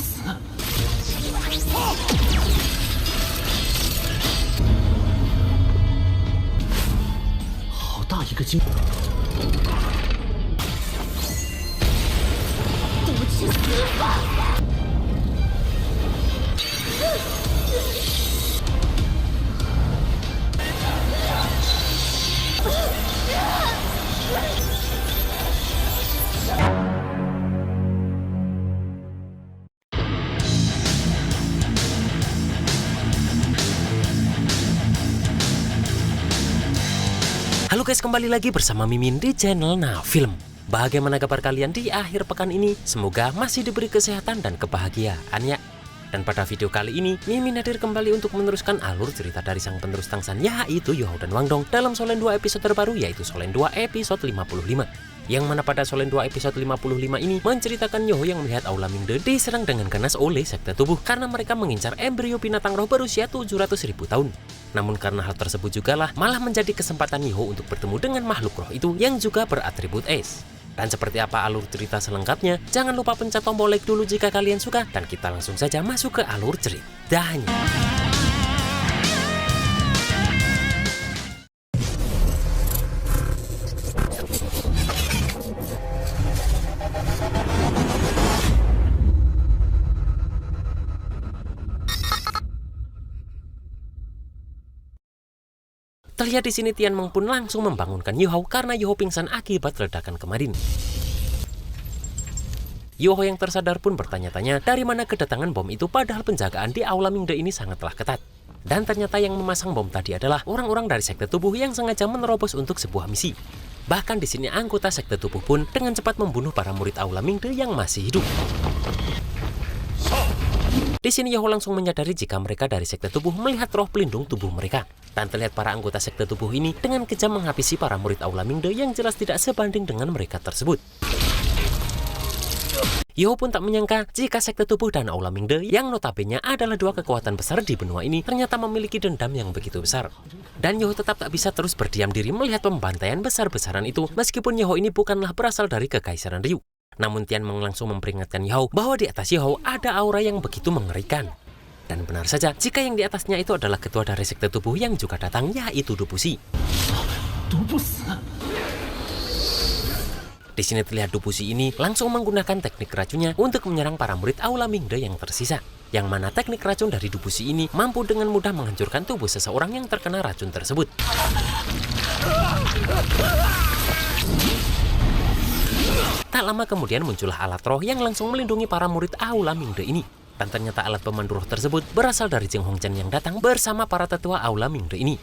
死！好大一个精！毒气死法！Halo guys, kembali lagi bersama Mimin di channel Nah Film. Bagaimana kabar kalian di akhir pekan ini? Semoga masih diberi kesehatan dan kebahagiaan ya. Dan pada video kali ini, Mimin hadir kembali untuk meneruskan alur cerita dari sang penerus Tangsan, yaitu Youhao dan Wang Dong dalam Solen 2 episode terbaru, yaitu Solen 2 episode 55. Yang mana pada Solen 2 episode 55 ini menceritakan Youhao yang melihat Aula Mingde diserang dengan ganas oleh sekte tubuh karena mereka mengincar embrio binatang roh berusia 700.000 tahun. Namun karena hal tersebut jugalah malah menjadi kesempatan Youhao untuk bertemu dengan makhluk roh itu yang juga beratribut es. Dan seperti apa alur cerita selengkapnya, jangan lupa pencet tombol like dulu jika kalian suka, dan kita langsung saja masuk ke alur ceritanya. Terlihat di sini Tian Meng pun langsung membangunkan Youhao karena Youhao pingsan akibat ledakan kemarin. Youhao yang tersadar pun bertanya-tanya dari mana kedatangan bom itu, padahal penjagaan di Aula Mingde ini sangatlah ketat. Dan ternyata yang memasang bom tadi adalah orang-orang dari sekte tubuh yang sengaja menerobos untuk sebuah misi. Bahkan di sini anggota sekte tubuh pun dengan cepat membunuh para murid Aula Mingde yang masih hidup. Di sini Youhao langsung menyadari jika mereka dari sekte tubuh melihat roh pelindung tubuh mereka. Dan terlihat para anggota sekte tubuh ini dengan kejam menghabisi para murid Aula Mingde yang jelas tidak sebanding dengan mereka tersebut. Youhao pun tak menyangka jika sekte tubuh dan Aula Mingde yang notabene adalah dua kekuatan besar di benua ini ternyata memiliki dendam yang begitu besar. Dan Youhao tetap tak bisa terus berdiam diri melihat pembantaian besar-besaran itu meskipun Youhao ini bukanlah berasal dari Kekaisaran Ryu. Namun Tian Meng langsung memperingatkan Youhao bahwa di atas Youhao ada aura yang begitu mengerikan. Dan benar saja jika yang di atasnya itu adalah ketua dari sekte tubuh yang juga datang, yaitu Dubusi. Di sini terlihat Dubusi ini langsung menggunakan teknik racunnya untuk menyerang para murid Aula Mingde yang tersisa. Yang mana teknik racun dari Dubusi ini mampu dengan mudah menghancurkan tubuh seseorang yang terkena racun tersebut. Tak lama kemudian muncullah alat roh yang langsung melindungi para murid Aula Mingde ini. Dan ternyata alat pemandu roh tersebut berasal dari Jeng Hongchen yang datang bersama para tetua Aula Mingde ini.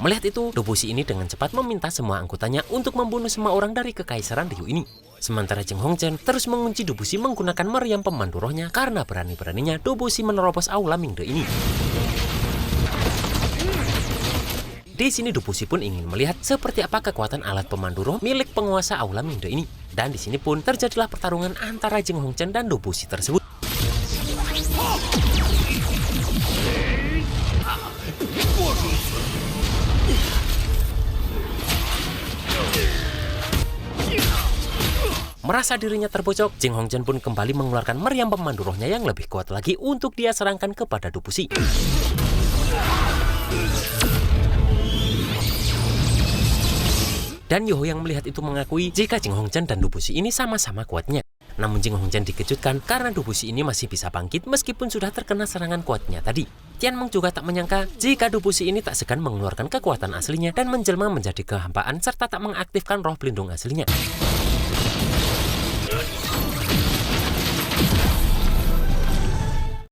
Melihat itu, Dubusi ini dengan cepat meminta semua anggotanya untuk membunuh semua orang dari Kekaisaran Ryu ini. Sementara Jeng Hongchen terus mengunci Dubusi menggunakan meriam pemandu rohnya karena berani-beraninya Dubusi menerobos Aula Mingde ini. Di sini Dubusi pun ingin melihat seperti apa kekuatan alat pemandu roh milik penguasa Aula Mingde ini. Dan di sini pun terjadilah pertarungan antara Jeng Hongchen dan Dubusi tersebut. Merasa dirinya terbocok, Jeng Hongchen pun kembali mengeluarkan meriam pemandu rohnya yang lebih kuat lagi untuk dia serangkan kepada Dubusi. Dan Youhao yang melihat itu mengakui jika Jeng Hongchen dan Dubusi ini sama-sama kuatnya. Namun Jeng Hongchen dikejutkan karena Dubusi ini masih bisa bangkit meskipun sudah terkena serangan kuatnya tadi. Tian Meng juga tak menyangka jika Dubusi ini tak segan mengeluarkan kekuatan aslinya dan menjelma menjadi kehampaan serta tak mengaktifkan roh pelindung aslinya.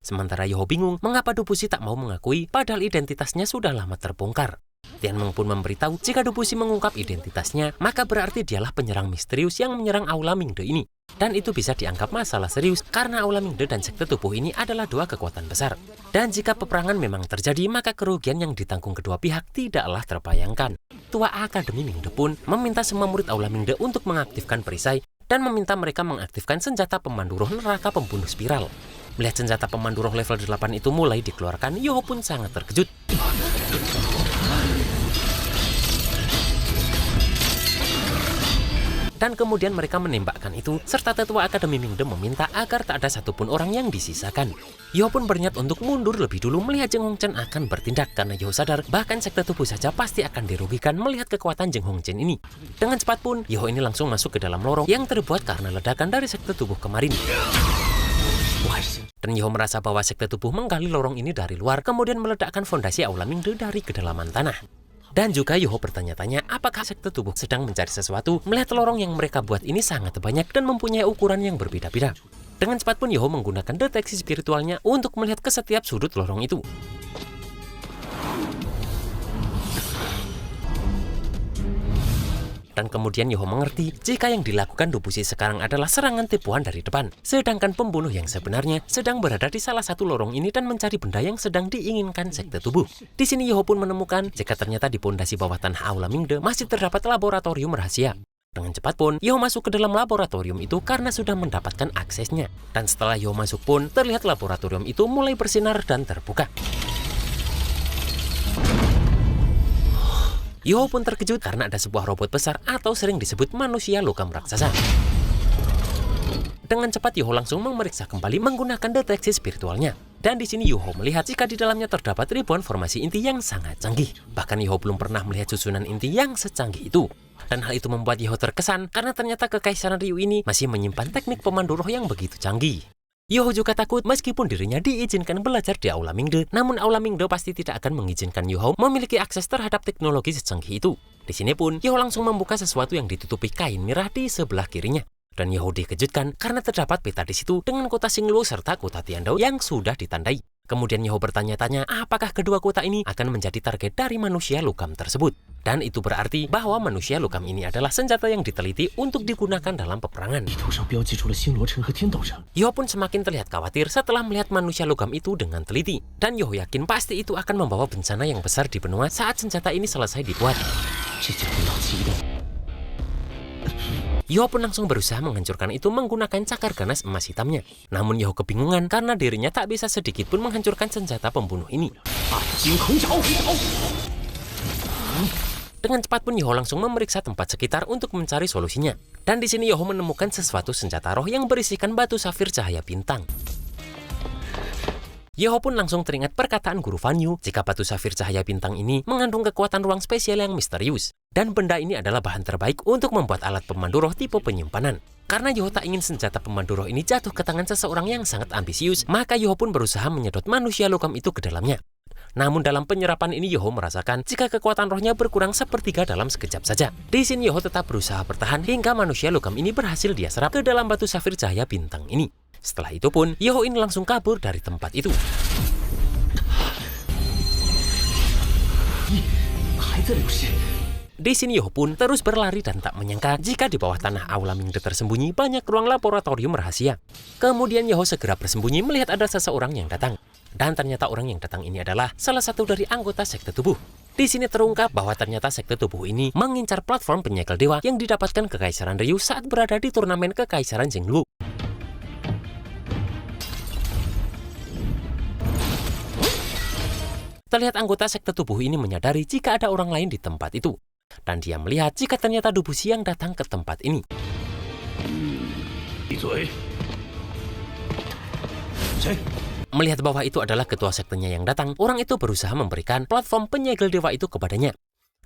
Sementara Youhao bingung mengapa Dubusi tak mau mengakui padahal identitasnya sudah lama terbongkar. Tian Meng pun memberitahu jika Dubusi mengungkap identitasnya, maka berarti dialah penyerang misterius yang menyerang Aula Mingde ini. Dan itu bisa dianggap masalah serius karena Aula Mingde dan sekte tubuh ini adalah dua kekuatan besar. Dan jika peperangan memang terjadi, maka kerugian yang ditanggung kedua pihak tidaklah terbayangkan. Tua Akademi Mingde pun meminta semua murid Aula Mingde untuk mengaktifkan perisai dan meminta mereka mengaktifkan senjata pemandu roh neraka pembunuh spiral. Melihat senjata pemandu roh level 8 itu mulai dikeluarkan, Youhao pun sangat terkejut. Dan kemudian mereka menembakkan itu, serta tetua Akademi Mingde meminta agar tak ada satupun orang yang disisakan. Yoho pun berniat untuk mundur lebih dulu melihat Zheng Hongchen akan bertindak, karena Yoho sadar bahkan sekte tubuh saja pasti akan dirugikan melihat kekuatan Zheng Hongchen ini. Dengan cepat pun, Yoho ini langsung masuk ke dalam lorong yang terbuat karena ledakan dari sekte tubuh kemarin. Dan Yoho merasa bahwa sekte tubuh menggali lorong ini dari luar, kemudian meledakkan fondasi Aula Mingde dari kedalaman tanah. Dan juga Yoho bertanya-tanya apakah sekte tubuh sedang mencari sesuatu melihat lorong yang mereka buat ini sangat banyak dan mempunyai ukuran yang berbeda-beda. Dengan cepat pun Yoho menggunakan deteksi spiritualnya untuk melihat ke setiap sudut lorong itu. Dan kemudian Yoho mengerti jika yang dilakukan Dubushi sekarang adalah serangan tipuan dari depan, sedangkan pembunuh yang sebenarnya sedang berada di salah satu lorong ini dan mencari benda yang sedang diinginkan sekte tubuh. Di sini Yoho pun menemukan jika ternyata di pondasi bawah tanah Aula Mingde masih terdapat laboratorium rahasia. Dengan cepat pun Yoho masuk ke dalam laboratorium itu karena sudah mendapatkan aksesnya. Dan setelah Yoho masuk pun terlihat laboratorium itu mulai bersinar dan terbuka. Yoho pun terkejut karena ada sebuah robot besar atau sering disebut manusia logam raksasa. Dengan cepat Yoho langsung memeriksa kembali menggunakan deteksi spiritualnya. Dan di sini Yoho melihat jika di dalamnya terdapat ribuan formasi inti yang sangat canggih. Bahkan Yoho belum pernah melihat susunan inti yang secanggih itu. Dan hal itu membuat Yoho terkesan karena ternyata Kekaisaran Ryu ini masih menyimpan teknik pemandu roh yang begitu canggih. Yoho juga takut meskipun dirinya diizinkan belajar di Aula Mingde, namun Aula Mingde pasti tidak akan mengizinkan Yoho memiliki akses terhadap teknologi secanggih itu. Di sini pun Yoho langsung membuka sesuatu yang ditutupi kain merah di sebelah kirinya. Dan Yoho dikejutkan karena terdapat peta di situ dengan kota Xingluo serta kota Tiandou yang sudah ditandai. Kemudian Yoho bertanya-tanya apakah kedua kota ini akan menjadi target dari manusia logam tersebut. Dan itu berarti bahwa manusia logam ini adalah senjata yang diteliti untuk digunakan dalam peperangan. Yoho pun semakin terlihat khawatir setelah melihat manusia logam itu dengan teliti. Dan Yoho yakin pasti itu akan membawa bencana yang besar di benua saat senjata ini selesai dibuat. Yoho pun langsung berusaha menghancurkan itu menggunakan cakar ganas emas hitamnya. Namun Yoho kebingungan karena dirinya tak bisa sedikit pun menghancurkan senjata pembunuh ini. Dengan cepat pun Yoho langsung memeriksa tempat sekitar untuk mencari solusinya. Dan di sini Yoho menemukan sesuatu senjata roh yang berisikan batu safir cahaya bintang. Yoho pun langsung teringat perkataan Guru Fan Yu jika batu safir cahaya bintang ini mengandung kekuatan ruang spesial yang misterius. Dan benda ini adalah bahan terbaik untuk membuat alat pemandu roh tipe penyimpanan. Karena Yoho tak ingin senjata pemandu roh ini jatuh ke tangan seseorang yang sangat ambisius, maka Yoho pun berusaha menyedot manusia logam itu ke dalamnya. Namun dalam penyerapan ini Yoho merasakan jika kekuatan rohnya berkurang sepertiga dalam sekejap saja. Di sini Yoho tetap berusaha bertahan hingga manusia logam ini berhasil dia serap ke dalam batu safir cahaya bintang ini. Setelah itu pun Yoho ini langsung kabur dari tempat itu. Di sini Yoho pun terus berlari dan tak menyangka jika di bawah tanah Aula Mingde tersembunyi banyak ruang laboratorium rahasia. Kemudian Yoho segera bersembunyi melihat ada seseorang yang datang. Dan ternyata orang yang datang ini adalah salah satu dari anggota sekte tubuh. Di sini terungkap bahwa ternyata sekte tubuh ini mengincar platform penyegel dewa yang didapatkan Kekaisaran Ryu saat berada di turnamen Kekaisaran Xingluo. Terlihat anggota sekte tubuh ini menyadari jika ada orang lain di tempat itu. Dan dia melihat jika ternyata Dubushi yang datang ke tempat ini. Melihat bahwa itu adalah ketua sektenya yang datang, orang itu berusaha memberikan platform penyegel dewa itu kepadanya.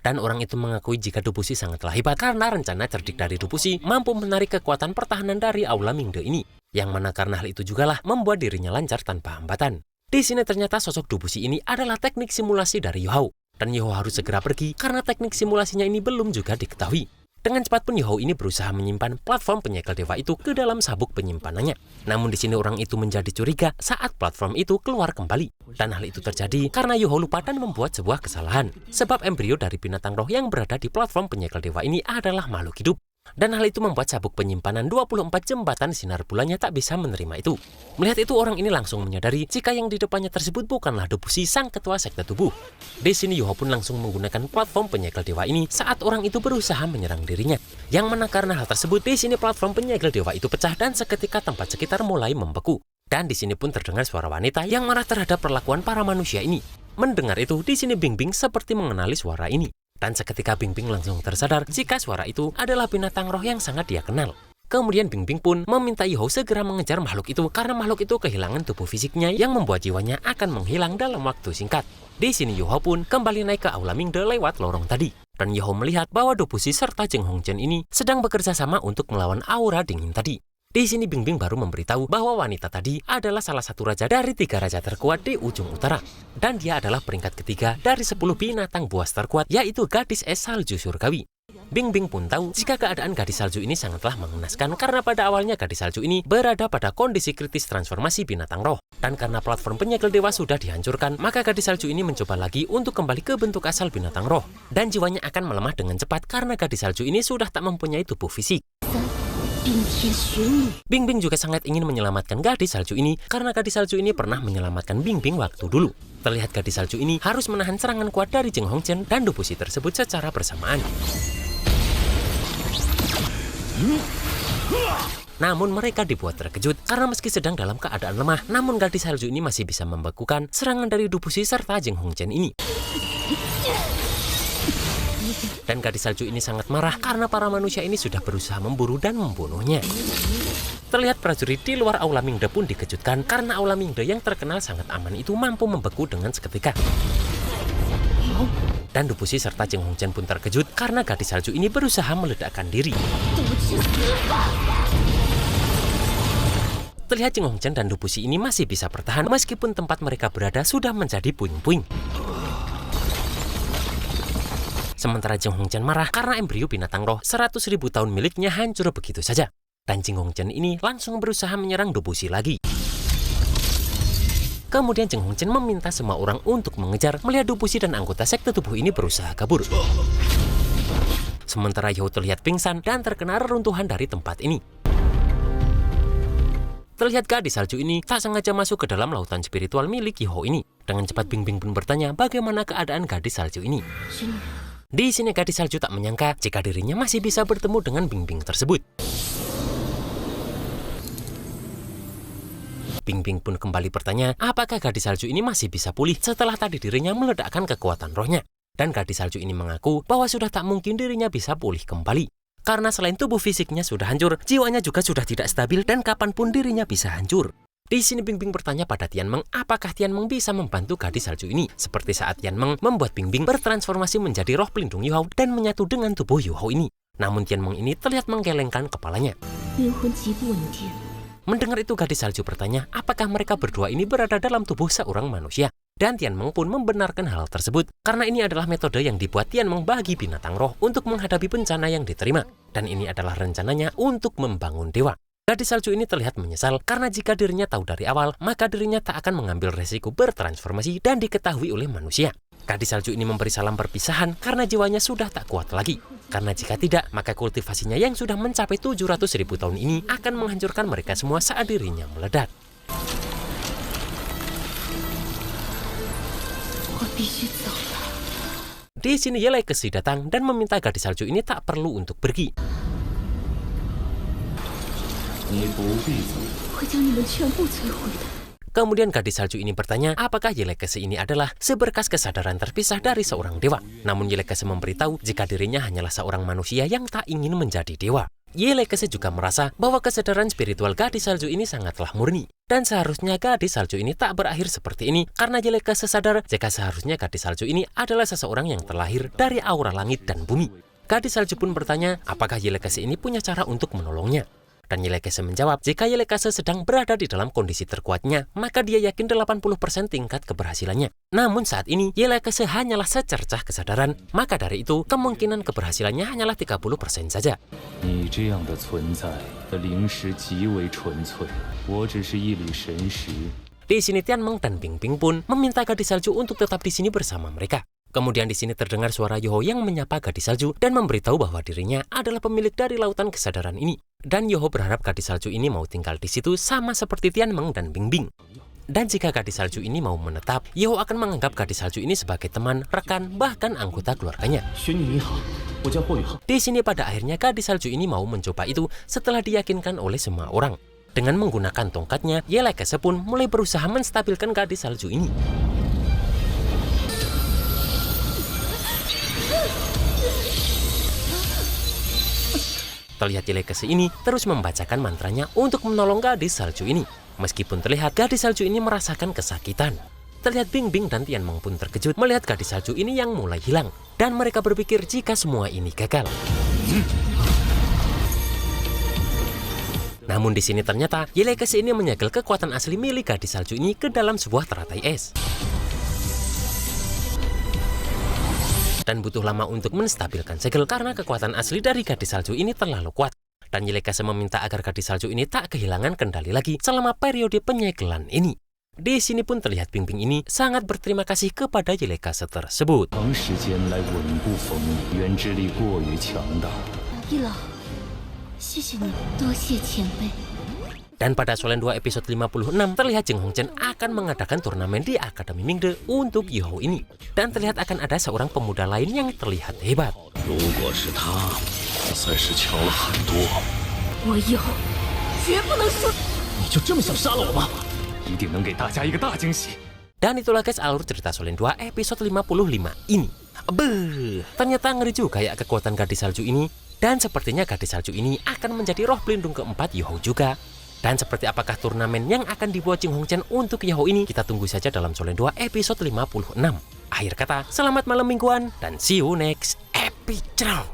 Dan orang itu mengakui jika Dubushi sangatlah hebat karena rencana cerdik dari Dubushi mampu menarik kekuatan pertahanan dari Aula Mingde ini. Yang mana karena hal itu jugalah membuat dirinya lancar tanpa hambatan. Di sini ternyata sosok Dubushi ini adalah teknik simulasi dari Yoho. Dan Yoho harus segera pergi karena teknik simulasinya ini belum juga diketahui. Dengan cepat pun Yoho ini berusaha menyimpan platform penyegel dewa itu ke dalam sabuk penyimpanannya. Namun di sini orang itu menjadi curiga saat platform itu keluar kembali. Dan hal itu terjadi karena Yoho lupa dan membuat sebuah kesalahan. Sebab embrio dari binatang roh yang berada di platform penyegel dewa ini adalah makhluk hidup. Dan hal itu membuat sabuk penyimpanan 24 jembatan sinar bulannya tak bisa menerima itu. Melihat itu orang ini langsung menyadari jika yang di depannya tersebut bukanlah Dubushi sang ketua sekte tubuh. Di sini Yoho pun langsung menggunakan platform penyegel dewa ini saat orang itu berusaha menyerang dirinya. Yang mana karena hal tersebut di sini platform penyegel dewa itu pecah dan seketika tempat sekitar mulai membeku. Dan di sini pun terdengar suara wanita yang marah terhadap perlakuan para manusia ini. Mendengar itu di sini Bing Bing seperti mengenali suara ini. Dan seketika Bingbing langsung tersadar jika suara itu adalah binatang roh yang sangat dia kenal. Kemudian Bingbing pun meminta Yuhou segera mengejar makhluk itu karena makhluk itu kehilangan tubuh fisiknya yang membuat jiwanya akan menghilang dalam waktu singkat. Di sini Yuhou pun kembali naik ke Aula Mingde lewat lorong tadi. Dan Yuhou melihat bahwa Dobushi serta Jeng Hongchen ini sedang bekerja sama untuk melawan aura dingin tadi. Di sini Bingbing baru memberitahu bahwa wanita tadi adalah salah satu raja dari 3 raja terkuat di ujung utara. Dan dia adalah peringkat ketiga dari 10 binatang buas terkuat, yaitu gadis es salju surgawi. Bingbing pun tahu jika keadaan gadis salju ini sangatlah mengenaskan karena pada awalnya gadis salju ini berada pada kondisi kritis transformasi binatang roh. Dan karena platform penyegel dewa sudah dihancurkan, maka gadis salju ini mencoba lagi untuk kembali ke bentuk asal binatang roh. Dan jiwanya akan melemah dengan cepat karena gadis salju ini sudah tak mempunyai tubuh fisik. Bingbing juga sangat ingin menyelamatkan gadis salju ini karena gadis salju ini pernah menyelamatkan Bingbing waktu dulu. Terlihat gadis salju ini harus menahan serangan kuat dari Jeng Hongchen dan Dobushi tersebut secara bersamaan. Namun mereka dibuat terkejut karena meski sedang dalam keadaan lemah, namun gadis salju ini masih bisa membekukan serangan dari Dobushi serta Jeng Hongchen ini. Dan gadis salju ini sangat marah karena para manusia ini sudah berusaha memburu dan membunuhnya. Terlihat prajurit di luar Aula Mingde pun dikejutkan karena Aula Mingde yang terkenal sangat aman itu mampu membeku dengan seketika. Dan Dobushi serta Jeng Hongchen pun terkejut karena gadis salju ini berusaha meledakkan diri. Terlihat Jeng Hongchen dan Dobushi ini masih bisa bertahan meskipun tempat mereka berada sudah menjadi puing-puing. Sementara Jeng Hongchen marah karena embrio binatang roh 100.000 tahun miliknya hancur begitu saja. Dan Jeng Hongchen ini langsung berusaha menyerang Dobushi lagi. Kemudian Jeng Hongchen meminta semua orang untuk mengejar melihat Dobushi dan anggota sekte tubuh ini berusaha kabur. Sementara Yuhou terlihat pingsan dan terkena reruntuhan dari tempat ini. Terlihat gadis salju ini tak sengaja masuk ke dalam lautan spiritual milik Yuhou ini. Dengan cepat Bingbing pun bertanya bagaimana keadaan gadis salju ini. Di sini gadis salju tak menyangka jika dirinya masih bisa bertemu dengan Bingbing tersebut. Bingbing pun kembali bertanya apakah gadis salju ini masih bisa pulih setelah tadi dirinya meledakkan kekuatan rohnya. Dan gadis salju ini mengaku bahwa sudah tak mungkin dirinya bisa pulih kembali. Karena selain tubuh fisiknya sudah hancur, jiwanya juga sudah tidak stabil dan kapanpun dirinya bisa hancur. Di sini Bingbing bertanya pada Tianmeng apakah Tianmeng bisa membantu gadis salju ini. Seperti saat Tianmeng membuat Bingbing bertransformasi menjadi roh pelindung Yuhou dan menyatu dengan tubuh Yuhou ini. Namun Tianmeng ini terlihat menggelengkan kepalanya. Mendengar itu gadis salju bertanya apakah mereka berdua ini berada dalam tubuh seorang manusia. Dan Tianmeng pun membenarkan hal tersebut karena ini adalah metode yang dibuat Tianmeng bagi binatang roh untuk menghadapi bencana yang diterima. Dan ini adalah rencananya untuk membangun dewa. Gadis salju ini terlihat menyesal karena jika dirinya tahu dari awal, maka dirinya tak akan mengambil resiko bertransformasi dan diketahui oleh manusia. Gadis salju ini memberi salam perpisahan karena jiwanya sudah tak kuat lagi. Karena jika tidak, maka kultivasinya yang sudah mencapai 700.000 tahun ini akan menghancurkan mereka semua saat dirinya meledak. Di sini Ye Lai Kesi datang dan meminta gadis salju ini tak perlu untuk pergi. Kemudian gadis salju ini bertanya apakah Ye Lai Kesi ini adalah seberkas kesadaran terpisah dari seorang dewa. Namun Ye Lai Kesi memberitahu jika dirinya hanyalah seorang manusia yang tak ingin menjadi dewa. Ye Lai Kesi juga merasa bahwa kesadaran spiritual gadis salju ini sangatlah murni. Dan seharusnya gadis salju ini tak berakhir seperti ini karena Ye Lai Kesi sadar jika seharusnya gadis salju ini adalah seseorang yang terlahir dari aura langit dan bumi. Gadis salju pun bertanya apakah Ye Lai Kesi ini punya cara untuk menolongnya. Dan Ye Lai Kesi menjawab jika Ye Lai Kesi sedang berada di dalam kondisi terkuatnya, maka dia yakin 80% tingkat keberhasilannya. Namun saat ini Ye Lai Kesi hanyalah secercah kesadaran, maka dari itu kemungkinan keberhasilannya hanyalah 30% saja. Di sini Tianmeng dan Bingbing pun meminta gadis salju untuk tetap di sini bersama mereka. Kemudian di sini terdengar suara Yuhou yang menyapa gadis salju dan memberitahu bahwa dirinya adalah pemilik dari lautan kesadaran ini. Dan Yuhou berharap gadis salju ini mau tinggal di situ sama seperti Tianmeng dan Bingbing. Dan jika gadis salju ini mau menetap, Yuhou akan menganggap gadis salju ini sebagai teman, rekan, bahkan anggota keluarganya. Di sini pada akhirnya gadis salju ini mau mencoba itu setelah diyakinkan oleh semua orang. Dengan menggunakan tongkatnya, Ye Lai Kesi pun mulai berusaha menstabilkan gadis salju ini. Terlihat Legacy ini terus membacakan mantranya untuk menolong gadis salju ini. Meskipun terlihat gadis salju ini merasakan kesakitan. Terlihat Bingbing dan Tianmong pun terkejut melihat gadis salju ini yang mulai hilang. Dan mereka berpikir jika semua ini gagal. Namun di sini ternyata Legacy ini menyegel kekuatan asli milik gadis salju ini ke dalam sebuah teratai es. Dan butuh lama untuk menstabilkan segel karena kekuatan asli dari gadis salju ini terlalu kuat. Dan Legacy meminta agar gadis salju ini tak kehilangan kendali lagi selama periode penyegelan ini. Di sini pun terlihat Bingbing ini sangat berterima kasih kepada Legacy tersebut. 一老，谢谢你，多谢前辈。 Dan pada Solen 2 episode 56 terlihat Jeng Hongchen akan mengadakan turnamen di Akademi Mingde untuk Youhou ini. Dan terlihat akan ada seorang pemuda lain yang terlihat hebat. 如果是他，算是强了很多。我以后绝不能输。你就这么想杀了我吗？一定能给大家一个大惊喜。 Dan itulah guys alur cerita Solen 2 episode 55 ini. Beuh, ternyata ngeri juga ya kekuatan gadis salju ini. Dan sepertinya gadis salju ini akan menjadi roh pelindung keempat Youhou juga. Dan seperti apakah turnamen yang akan dibuat Jeng Hongchen untuk Youhou ini? Kita tunggu saja dalam Solen 2 episode 56. Akhir kata, selamat malam mingguan dan see you next episode.